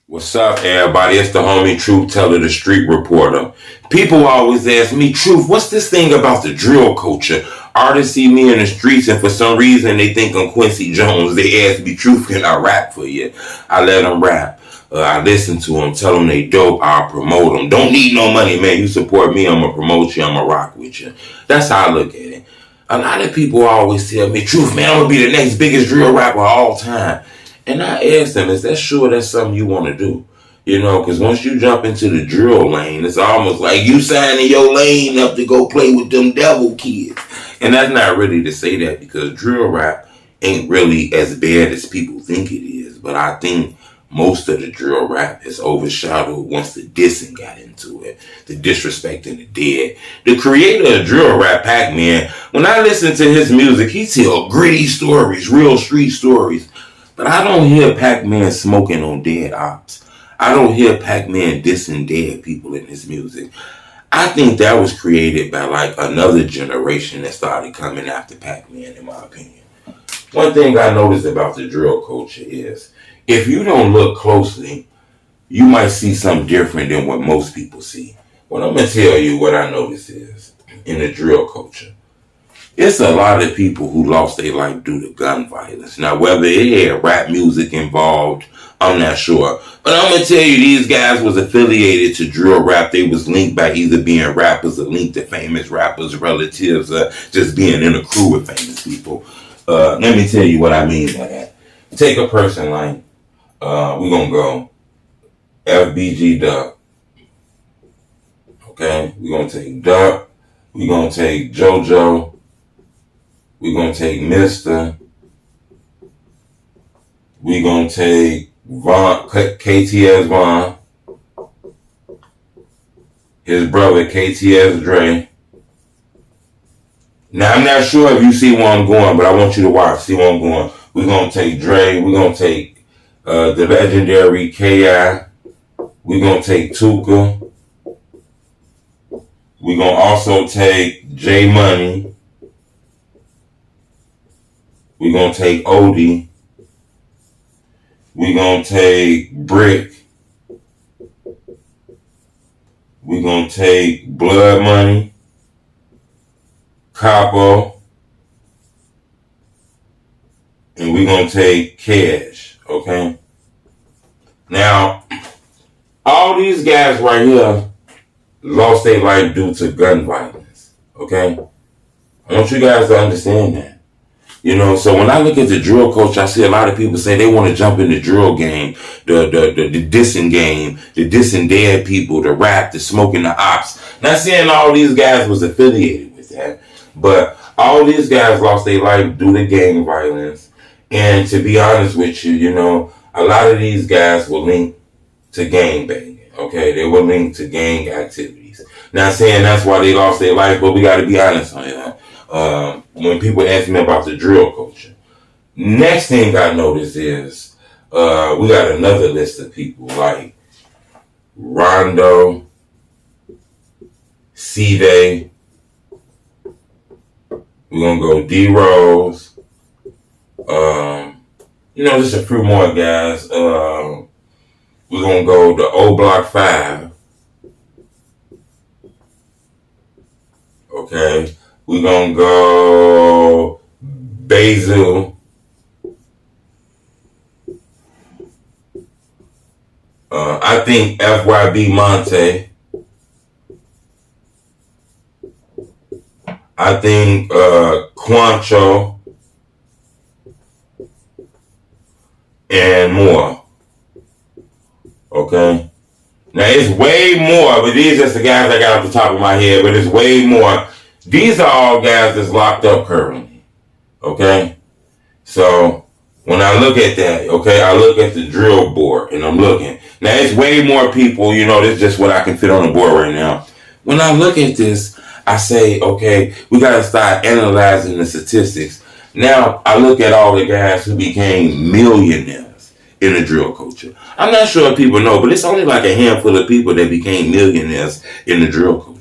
What's up, everybody? It's the homie Truth Teller, the street reporter. People always ask me, Truth, what's this thing about the drill culture? Artists see me in the streets, and for some reason they think I'm Quincy Jones. They ask me, Truth, can I rap for you? I let them rap. I listen to them, tell them they dope, I'll promote them. Don't need no money, man. You support me, I'm going to promote you, I'm going to rock with you. That's how I look at it. A lot of people always tell me, Truth, man, I'm going to be the next biggest drill rapper of all time. And I asked them, is that sure that's something you want to do? You know, because once you jump into the drill lane, it's almost like you signing your lane up to go play with them devil kids. And that's not really to say that, because drill rap ain't really as bad as people think it is. But I think most of the drill rap is overshadowed once the dissing got into it. The disrespecting the dead. The creator of drill rap, Pac-Man, when I listen to his music, he tells gritty stories, real street stories. But I don't hear Pac-Man smoking on dead ops. I don't hear Pac-Man dissing dead people in his music. I think that was created by like another generation that started coming after Pac-Man, in my opinion. One thing I noticed about the drill culture is, if you don't look closely, you might see something different than what most people see. Well, I'm going to tell you what I notice is, in the drill culture, it's a lot of people who lost their life due to gun violence. Now, whether it had rap music involved, I'm not sure. But I'm going to tell you, these guys was affiliated to drill rap. They was linked by either being rappers or linked to famous rappers, relatives, or just being in a crew with famous people. Let me tell you what I mean by that. Take a person like, we're going to go FBG Duck. Okay? We're going to take Duck. We're going to take JoJo. We're going to take Mr. We're going to take Von, KTS Von. His brother, KTS Dre. Now, I'm not sure if you see where I'm going, but I want you to watch. See where I'm going. We're going to take Dre. We're going to take the legendary K.I. We're going to take Tuka. We're going to also take J Money. We're going to take Odie. We're going to take Brick. We're going to take Blood Money. Capo. And we're going to take Cash. Okay? Now, all these guys right here lost their life due to gun violence. Okay? I want you guys to understand that. You know, so when I look at the drill culture, I see a lot of people say they want to jump in the drill game, the dissing game, the dissing dead people, the rap, the smoking the ops. Not saying all these guys was affiliated with that, but all these guys lost their life due to gang violence. And to be honest with you, you know, a lot of these guys were linked to gang banging. Okay, they were linked to gang activities. Not saying that's why they lost their life, but we got to be honest on that. When people ask me about the drill culture. Next thing I notice is we got another list of people like Rondo, C-Day. We're going to go D-Rose. You know, just a few more guys. We're going to go to O Block 5. Okay. We're going to go Basil. I think FYB Monte. I think Quancho. And more. Okay? Now, it's way more, but these are just the guys I got off the top of my head, but it's way more. These are all guys that's locked up currently, okay? So, when I look at that, okay, I look at the drill board, and I'm looking. Now, it's way more people, you know, this is just what I can fit on the board right now. When I look at this, I say, okay, we got to start analyzing the statistics. Now, I look at all the guys who became millionaires in the drill culture. I'm not sure if people know, but it's only like a handful of people that became millionaires in the drill culture.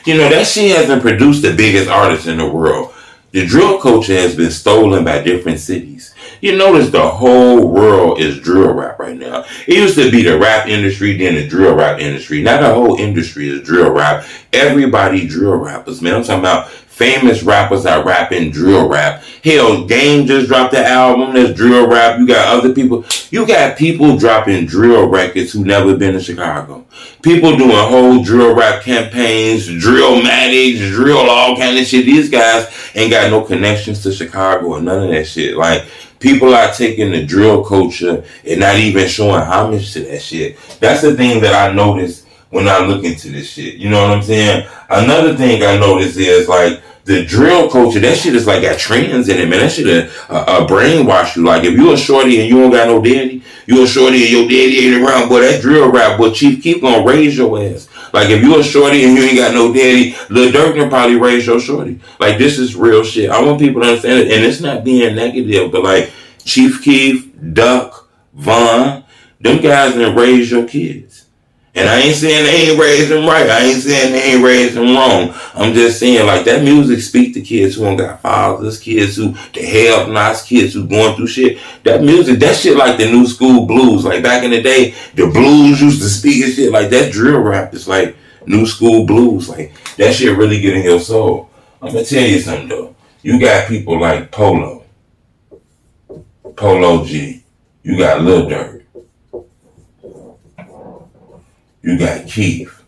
You know, that shit hasn't produced the biggest artists in the world. The drill culture has been stolen by different cities. You notice the whole world is drill rap right now. It used to be the rap industry, then the drill rap industry. Now the whole industry is drill rap. Everybody drill rappers, man. I'm talking about famous rappers are rapping drill rap. Hell, Game just dropped the album that's drill rap. You got other people. You got people dropping drill records who never been to Chicago. People doing whole drill rap campaigns, Drillmatics, drill all kind of shit. These guys ain't got no connections to Chicago or none of that shit. Like, people are taking the drill culture and not even showing homage to that shit. That's the thing that I noticed when I look into this shit. You know what I'm saying? Another thing I noticed is, like, the drill culture, that shit is like got trends in it, man. That shit brainwash you. Like, if you a shorty and you don't got no daddy, you a shorty and your daddy ain't around, boy, that drill rap, boy, ChiefKeef gonna raise your ass. Like, if you a shorty and you ain't got no daddy, LilDurk can probably raise your shorty. Like, this is real shit. I want people to understand it, and it's not being negative, but like, ChiefKeef, Duck, Von, them guys done raise your kids. And I ain't saying they ain't raised them right. I ain't saying they ain't raised them wrong. I'm just saying, like, that music speak to kids who don't got fathers, kids who, the have-nots, kids who going through shit. That music, that shit like the new school blues. Like, back in the day, the blues used to speak and shit. Like, that drill rap is like new school blues. Like, that shit really get in your soul. I'm going to tell you something, though. You got people like PoloG G. You got LilDurk. You got Keef.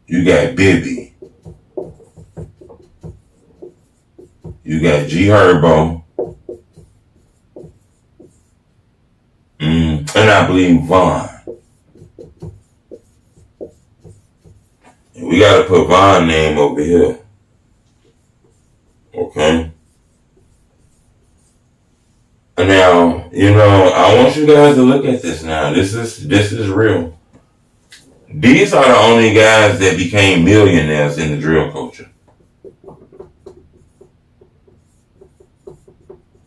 You got Bibby. You got GHERBO. And I believe Von. And we gotta put Von's name over here. Okay? Now, you know, I want you guys to look at this now. This is real. These are the only guys that became millionaires in the drill culture.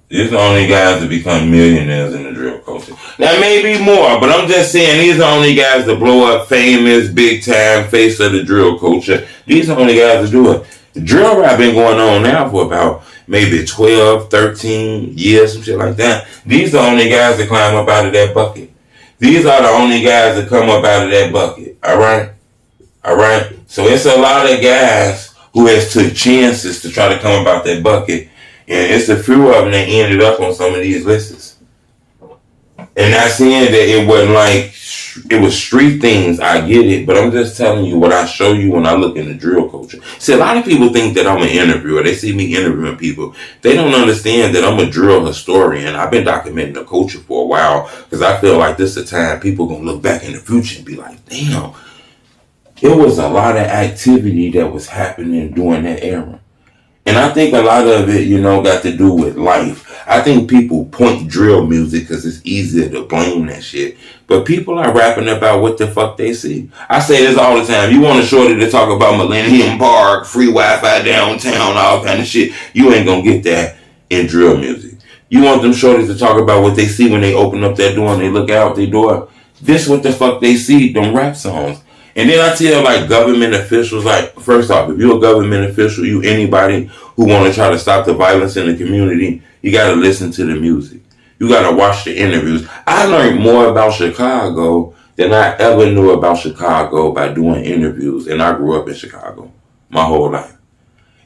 These are the only guys that become millionaires in the drill culture. Now, maybe more, but I'm just saying these are the only guys that blow up, famous, big time, face of the drill culture. These are the only guys that do it. The drill rap been going on now for about maybe 12, 13 years, some shit like that. These are the only guys that climb up out of that bucket. These are the only guys that come up out of that bucket. All right? All right? So it's a lot of guys who has took chances to try to come up out that bucket. And it's a few of them that ended up on some of these lists. And not saying that it wasn't like, it was street things, I get it, but I'm just telling you what I show you when I look in the drill culture. See, a lot of people think that I'm an interviewer. They see me interviewing people. They don't understand that I'm a drill historian. I've been documenting the culture for a while because I feel like this is a time people going to look back in the future and be like, damn, it was a lot of activity that was happening during that era. And I think a lot of it, you know, got to do with life. I think people point drill music because it's easier to blame that shit. But people are rapping about what the fuck they see. I say this all the time. You want a shorty to talk about Millennium Park, free Wi-Fi downtown, all kind of shit. You ain't going to get that in drill music. You want them shorties to talk about what they see when they open up their door and they look out their door. This what the fuck they see, them rap songs. And then I tell like government officials, like, first off, if you're a government official, you anybody who want to try to stop the violence in the community, you got to listen to the music. You got to watch the interviews. I learned more about Chicago than I ever knew about Chicago by doing interviews. And I grew up in Chicago my whole life.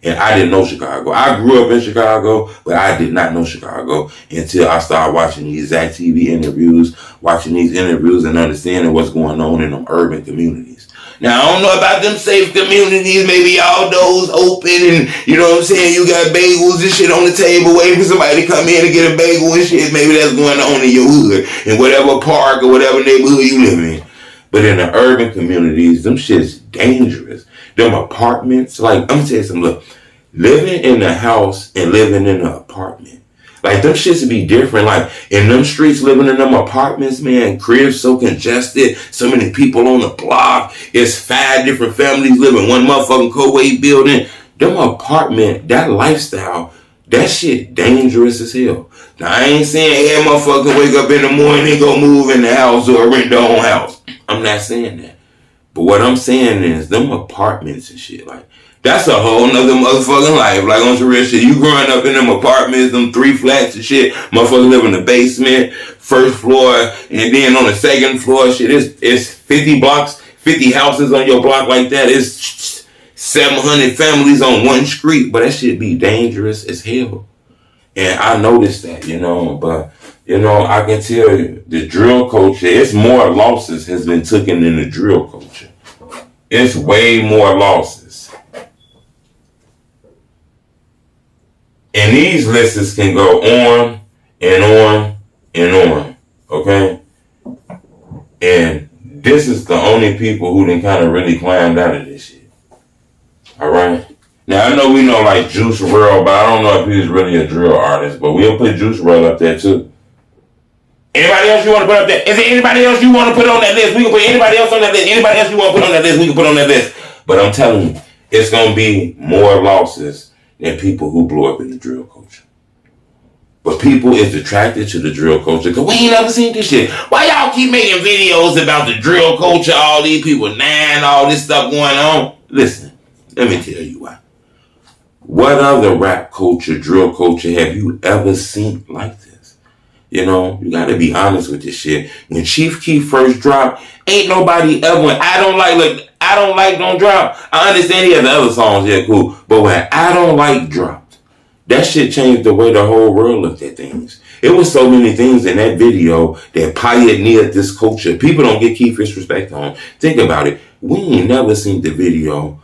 And I didn't know Chicago. I grew up in Chicago, but I did not know Chicago until I started watching these Zach TV interviews, watching these interviews and understanding what's going on in them urban communities. Now, I don't know about them safe communities. Maybe all doors open and, you know what I'm saying, you got bagels and shit on the table waiting for somebody to come in and get a bagel and shit. Maybe that's going on in your hood, in whatever park or whatever neighborhood you live in. But in the urban communities, them shit's dangerous. Them apartments, like, I'm gonna tell you something, look, living in a house and living in an apartment, like, them shits be different. Like, in them streets, living in them apartments, man, cribs so congested, so many people on the block, it's 5 different families living in one motherfucking co-wait building. Them apartment, that lifestyle, that shit dangerous as hell. Now, I ain't saying every motherfucker wake up in the morning and go move in the house or rent their own house. I'm not saying that. But what I'm saying is, them apartments and shit, like, That's a whole nother motherfucking life. Like on some real shit. You growing up in them apartments, them 3 flats and shit. Motherfuckers live in the basement, first floor, and then on the second floor, shit, it's 50 blocks, 50 houses on your block like that. It's 700 families on one street. But that shit be dangerous as hell. And I noticed that, but I can tell you the drill culture, it's more losses has been taken in the drill culture. It's way more losses. And these lists can go on and on and on. Okay? And this is the only people who done kind of really climbed out of this shit. Alright? Now I know we know like Juice WRLD, but I don't know if he's really a drill artist. But we'll put Juice WRLD up there too. Anybody else you want to put up there? Is there anybody else you want to put on that list? We can put anybody else on that list. Anybody else you want to put on that list? We can put on that list. But I'm telling you, it's going to be more losses than people who blew up in the drill culture. But people is attracted to the drill culture because we ain't never seen this shit. Why y'all keep making videos about the drill culture, all these people, all this stuff going on? Listen, let me tell you why. What other rap culture, drill culture have you ever seen like this? You got to be honest with this shit. When ChiefKeef first dropped, ain't nobody ever went, I don't like, don't drop. I understand he has other songs, yeah, cool. But when I don't like dropped, that shit changed the way the whole world looked at things. It was so many things in that video that pioneered this culture. People don't get Keef respect on. Think about it. We ain't never seen the video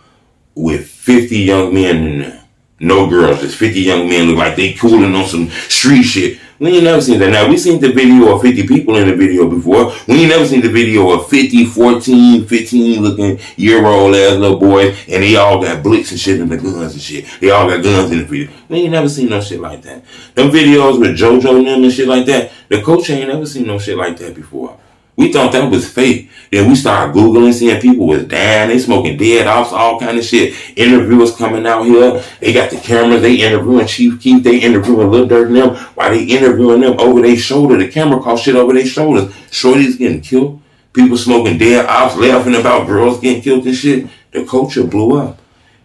with 50 young men in there. No girls, just 50 young men look like they cooling on some street shit. We ain't never seen that. Now, we seen the video of 50 people in the video before. We ain't never seen the video of 50, 14, 15 looking year-old ass little boys, and they all got blicks and shit and the guns and shit. They all got guns in the video. We ain't never seen no shit like that. Them videos with JoJo and them and shit like that, the coach ain't never seen no shit like that before. We thought that was fake. Then we started Googling, seeing people was dying. They smoking dead offs, all kind of shit. Interviewers coming out here. They got the cameras. They interviewing ChiefKeef. They interviewing LilDurk and them. While they interviewing them over their shoulder, the camera caught shit over their shoulders. Shorties getting killed. People smoking dead offs, laughing about girls getting killed and shit. The culture blew up.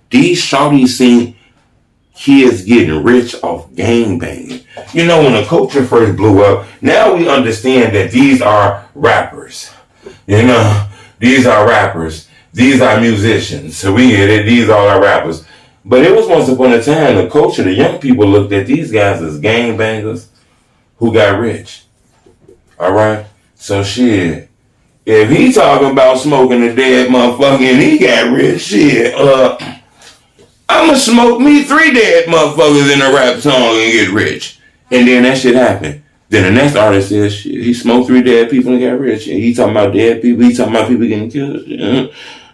These shorties seen kids getting rich off gangbanging. When the culture first blew up, now we understand that these are rappers. These are rappers. These are musicians. So we get it. These all are rappers. But it was once upon a time, the culture, the young people looked at these guys as gangbangers who got rich. All right? So shit, if he talking about smoking a dead motherfucker and he got rich, shit, I'ma smoke me 3 dead motherfuckers in a rap song and get rich. And then that shit happened. Then the next artist says, shit, he smoked 3 dead people and got rich. And he talking about dead people. He talking about people getting killed.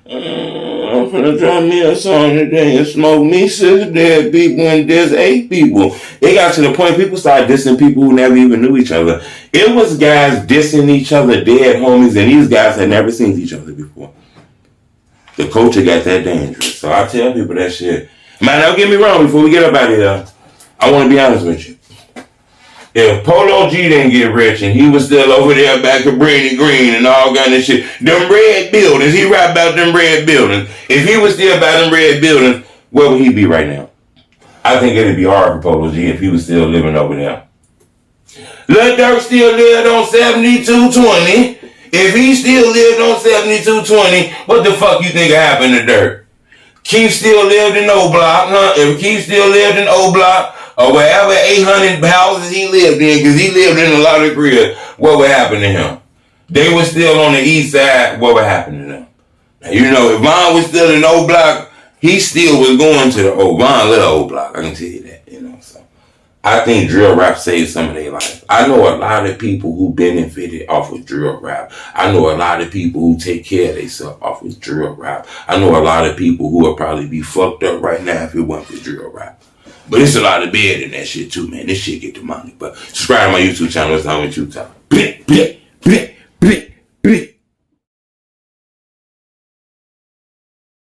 I'm finna drop me a song today and smoke me 6 dead people and there's 8 people. It got to the point people started dissing people who never even knew each other. It was guys dissing each other, dead homies, and these guys had never seen each other before. The culture got that dangerous. So I tell people that shit. Man, don't get me wrong, before we get up out of here, I want to be honest with you. If PoloG didn't get rich and he was still over there back at Brady Green and all kind of shit, them red buildings, he rap about them red buildings. If he was still about them red buildings, where would he be right now? I think it'd be hard for PoloG if he was still living over there. LilDurk still lived on 7220. If he still lived on 7220, what the fuck you think happened to Dirk? Keef still lived in O Block, huh? If Keef still lived in O Block, or wherever 800 houses he lived in, because he lived in a lot of cribs, what would happen to him? They were still on the east side, what would happen to them? Now, if Von was still in O Block, he still was going to the Von little O Block, I can tell you that, so. I think drill rap saved some of their life. I know a lot of people who benefited off of drill rap. I know a lot of people who take care of themselves off of drill rap. I know a lot of people who would probably be fucked up right now if it wasn't for drill rap. But it's a lot of bed in that shit too, man. This shit get the money. But subscribe to my YouTube channel. It's on YouTube channel.